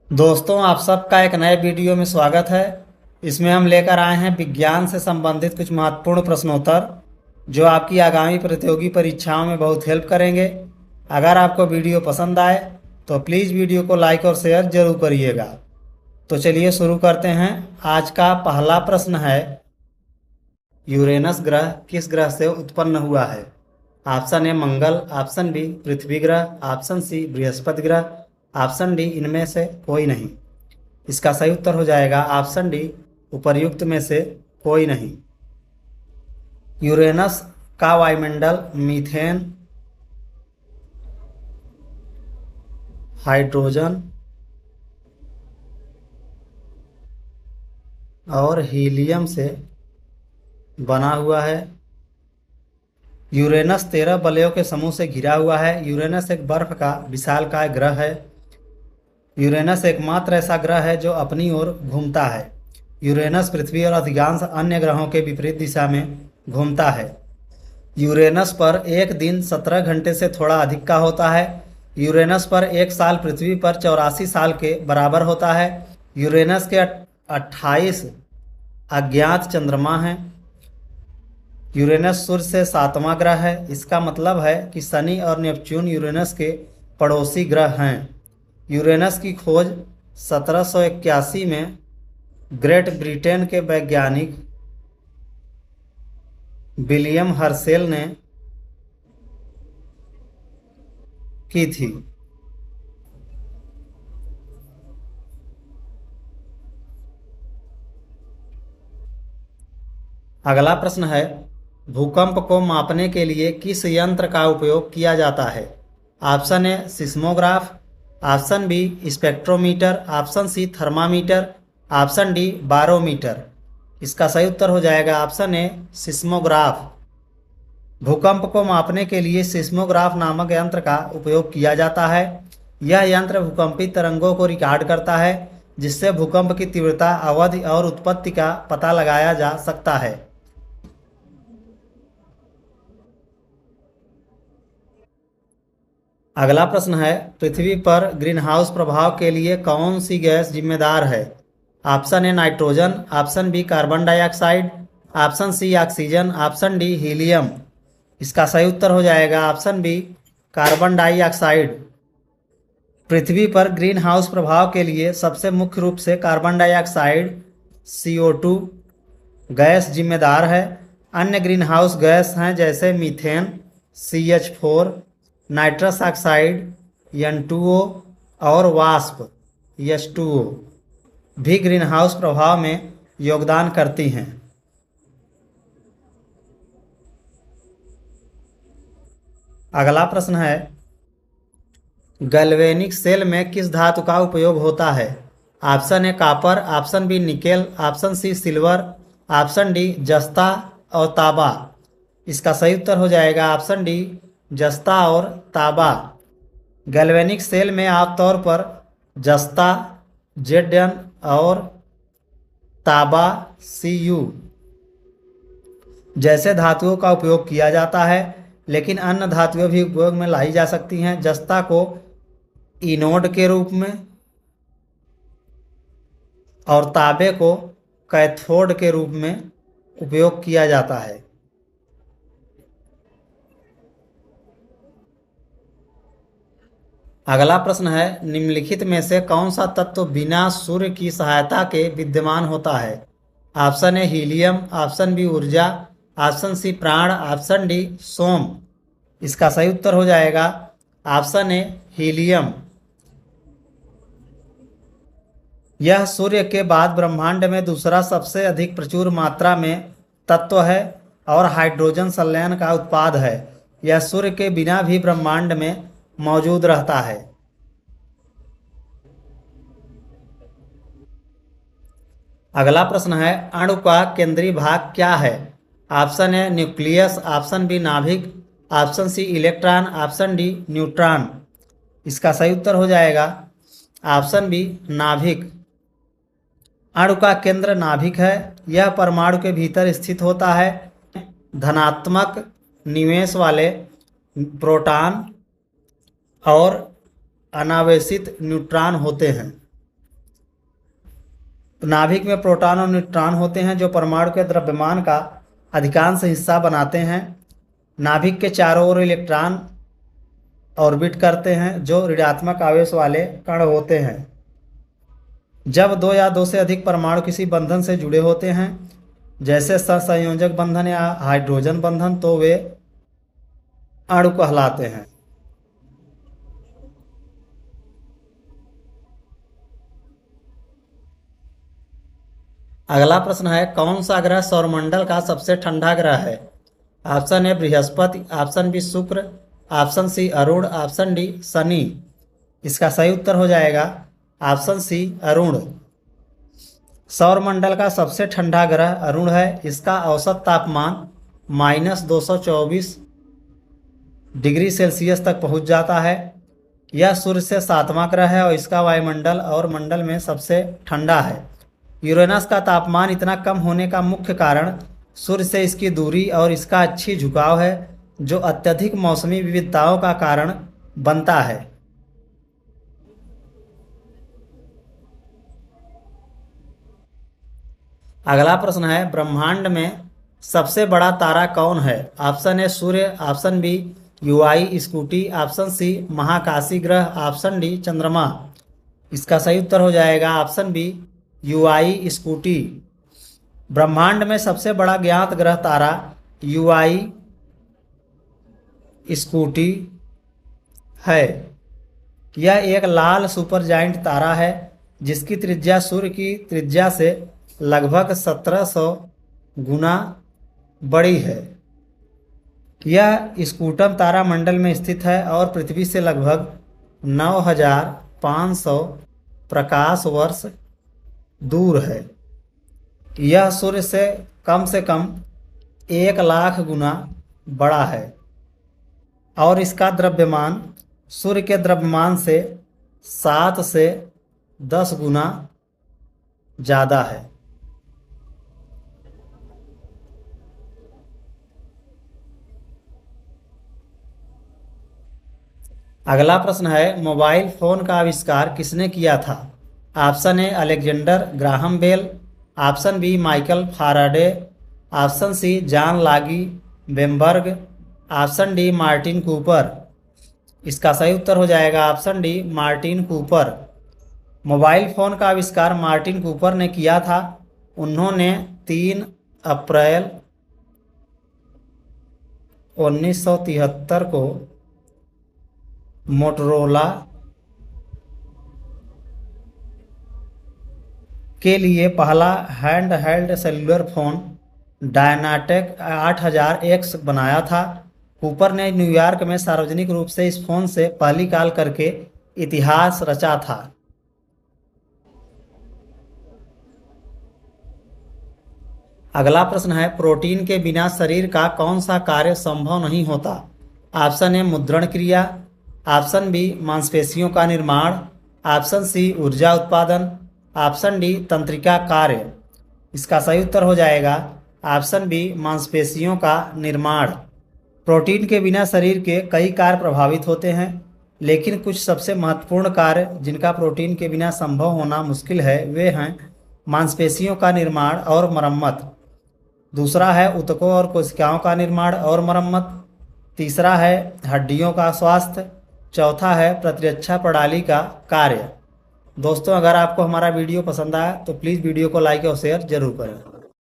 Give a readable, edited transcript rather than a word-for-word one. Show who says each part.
Speaker 1: दोस्तों, आप सबका एक नए वीडियो में स्वागत है। इसमें हम लेकर आए हैं विज्ञान से संबंधित कुछ महत्वपूर्ण प्रश्नोत्तर जो आपकी आगामी प्रतियोगी परीक्षाओं में बहुत हेल्प करेंगे। अगर आपको वीडियो पसंद आए तो प्लीज़ वीडियो को लाइक और शेयर जरूर करिएगा। तो चलिए शुरू करते हैं। आज का पहला प्रश्न है, यूरेनस ग्रह किस ग्रह से उत्पन्न हुआ है? Option A Mangal, option B पृथ्वी ग्रह, ऑप्शन सी बृहस्पति ग्रह, ऑप्शन डी इनमें से कोई नहीं। इसका सही उत्तर हो जाएगा ऑप्शन डी, उपर्युक्त में से कोई नहीं। यूरेनस का वायुमंडल मीथेन, हाइड्रोजन और हीलियम से बना हुआ है। यूरेनस 13 वलयों के समूह से घिरा हुआ है। यूरेनस एक बर्फ का विशालकाय ग्रह है। यूरेनस एकमात्र ऐसा ग्रह है जो अपनी ओर घूमता है। यूरेनस पृथ्वी और अधिकांश अन्य ग्रहों के विपरीत दिशा में घूमता है। यूरेनस पर एक दिन 17 घंटे से थोड़ा अधिक का होता है। यूरेनस पर एक साल पृथ्वी पर 84 साल के बराबर होता है। यूरेनस के 28 अज्ञात चंद्रमा हैं। यूरेनस सूर्य से 7वां ग्रह है। इसका मतलब है कि शनि और नेपच्यून यूरेनस के पड़ोसी ग्रह हैं। यूरेनस की खोज 1781 में ग्रेट ब्रिटेन के वैज्ञानिक विलियम हर्शेल ने की थी। अगला प्रश्न है, भूकंप को मापने के लिए किस यंत्र का उपयोग किया जाता है? Option A seismograph, option B spectrometer, option C thermometer, option D barometer. इसका सही उत्तर हो जाएगा ऑप्शन ए सिस्मोग्राफ। भूकंप को मापने के लिए सिस्मोग्राफ नामक यंत्र का उपयोग किया जाता है। यह यंत्र भूकंपी तरंगों को रिकॉर्ड करता है, जिससे भूकंप की तीव्रता, अवधि और उत्पत्ति का पता लगाया जा सकता है। अगला प्रश्न है, पृथ्वी पर ग्रीनहाउस प्रभाव के लिए कौन सी गैस जिम्मेदार है? Option A nitrogen, option B carbon dioxide, option C oxygen, option D helium. इसका सही उत्तर हो जाएगा ऑप्शन बी कार्बन डाइऑक्साइड। पृथ्वी पर ग्रीन हाउस प्रभाव के लिए सबसे मुख्य रूप से कार्बन डाइऑक्साइड CO2 गैस जिम्मेदार है। अन्य ग्रीन हाउस गैस हैं जैसे methane CH4, nitrous oxide N2O और वाष्प H2O भी ग्रीन हाउस प्रभाव में योगदान करती हैं। अगला प्रश्न है, गैल्वेनिक सेल में किस धातु का उपयोग होता है? Option A copper, option B nickel, option C silver, option D जस्ता और तांबा। इसका सही उत्तर हो जाएगा ऑप्शन डी जस्ता और तांबा। गैल्वेनिक सेल में आमतौर पर जस्ता Zn और तांबा Cu जैसे धातुओं का उपयोग किया जाता है, लेकिन अन्य धातुएं भी उपयोग में लाई जा सकती हैं। जस्ता को इनोड के रूप में और तांबे को कैथोड के रूप में उपयोग किया जाता है। अगला प्रश्न है, निम्नलिखित में से कौन सा तत्व बिना सूर्य की सहायता के विद्यमान होता है? Option A helium, option B ऊर्जा, ऑप्शन सी प्राण, ऑप्शन डी सोम। इसका सही उत्तर हो जाएगा ऑप्शन ए हीलियम। यह सूर्य के बाद ब्रह्मांड में दूसरा सबसे अधिक प्रचुर मात्रा में तत्व है और हाइड्रोजन संलयन का उत्पाद है। यह सूर्य के बिना भी ब्रह्मांड में मौजूद रहता है। अगला प्रश्न है, अणु का केंद्रीय भाग क्या है? Option A nucleus, option B नाभिक, option C electron, option D neutron. इसका सही उत्तर हो जाएगा ऑप्शन बी नाभिक। अणु का केंद्र नाभिक है। यह परमाणु के भीतर स्थित होता है। धनात्मक निवेश वाले प्रोटॉन और अनावेशित न्यूट्रॉन होते हैं। नाभिक में प्रोटॉन और न्यूट्रॉन होते हैं जो परमाणु के द्रव्यमान का अधिकांश हिस्सा बनाते हैं। नाभिक के चारों ओर इलेक्ट्रॉन ऑर्बिट करते हैं जो ऋणात्मक आवेश वाले कण होते हैं। जब दो या दो से अधिक परमाणु किसी बंधन से जुड़े होते हैं, जैसे सहसंयोजक बंधन या हाइड्रोजन बंधन, तो वे अणु कहलाते हैं। अगला प्रश्न है, कौन सा ग्रह सौरमंडल का सबसे ठंडा ग्रह है? Option A Brihaspati, option B Shukra, option C Arun, option D Shani. इसका सही उत्तर हो जाएगा ऑप्शन सी अरुण। सौरमंडल का सबसे ठंडा ग्रह अरुण है। इसका औसत तापमान -224 डिग्री सेल्सियस तक पहुंच जाता है। यह सूर्य से 7वां ग्रह है और इसका वायुमंडल और मंडल में सबसे ठंडा है। यूरेनस का तापमान इतना कम होने का मुख्य कारण सूर्य से इसकी दूरी और इसका अच्छी झुकाव है, जो अत्यधिक मौसमी विविधताओं का कारण बनता है। अगला प्रश्न है, ब्रह्मांड में सबसे बड़ा तारा कौन है? ऑप्शन ए सूर्य, option B UY Scuti, option C महाकाशी ग्रह, ऑप्शन डी चंद्रमा। इसका सही उत्तर हो जाएगा ऑप्शन बी युवाई स्कूटी। ब्रह्मांड में सबसे बड़ा ज्ञात ग्रह तारा युवाई स्कूटी है। यह एक लाल सुपरजाइंट तारा है जिसकी त्रिज्या सूर्य की त्रिज्या से लगभग 1700 गुना बड़ी है। यह स्कूटम तारामंडल में स्थित है और पृथ्वी से लगभग 9500 प्रकाश वर्ष दूर है। यह सूर्य से कम 1 लाख गुना बड़ा है और इसका द्रव्यमान सूर्य के द्रव्यमान से 7 से 10 गुना ज़्यादा है। अगला प्रश्न है, मोबाइल फ़ोन का आविष्कार किसने किया था? Option A Alexander Graham Bell, option B Michael Faraday, option C John Logie बेम्बर्ग, ऑप्शन डी मार्टिन कूपर। इसका सही उत्तर हो जाएगा option D Martin Cooper. Mobile phone का आविष्कार मार्टिन कूपर ने किया था। उन्होंने 3 अप्रैल 1973 को मोटरोला के लिए पहला hand held cellular phone DynaTAC 8000X बनाया था। कूपर ने न्यूयॉर्क में सार्वजनिक रूप से इस फ़ोन से पहली कॉल करके इतिहास रचा था। अगला प्रश्न है, प्रोटीन के बिना शरीर का कौन सा कार्य संभव नहीं होता? ऑप्शन ए मुद्रण क्रिया, ऑप्शन बी मांसपेशियों का निर्माण, ऑप्शन सी ऊर्जा उत्पादन, ऑप्शन डी तंत्रिका कार्य। इसका सही उत्तर हो जाएगा ऑप्शन बी मांसपेशियों का निर्माण। प्रोटीन के बिना शरीर के कई कार्य प्रभावित होते हैं, लेकिन कुछ सबसे महत्वपूर्ण कार्य जिनका प्रोटीन के बिना संभव होना मुश्किल है वे हैं मांसपेशियों का निर्माण और मरम्मत, दूसरा है ऊतकों और कोशिकाओं का निर्माण और मरम्मत, तीसरा है हड्डियों का स्वास्थ्य, चौथा है प्रतिरक्षा प्रणाली का कार्य। दोस्तों, अगर आपको हमारा वीडियो पसंद आया तो प्लीज़ वीडियो को लाइक और शेयर जरूर करें।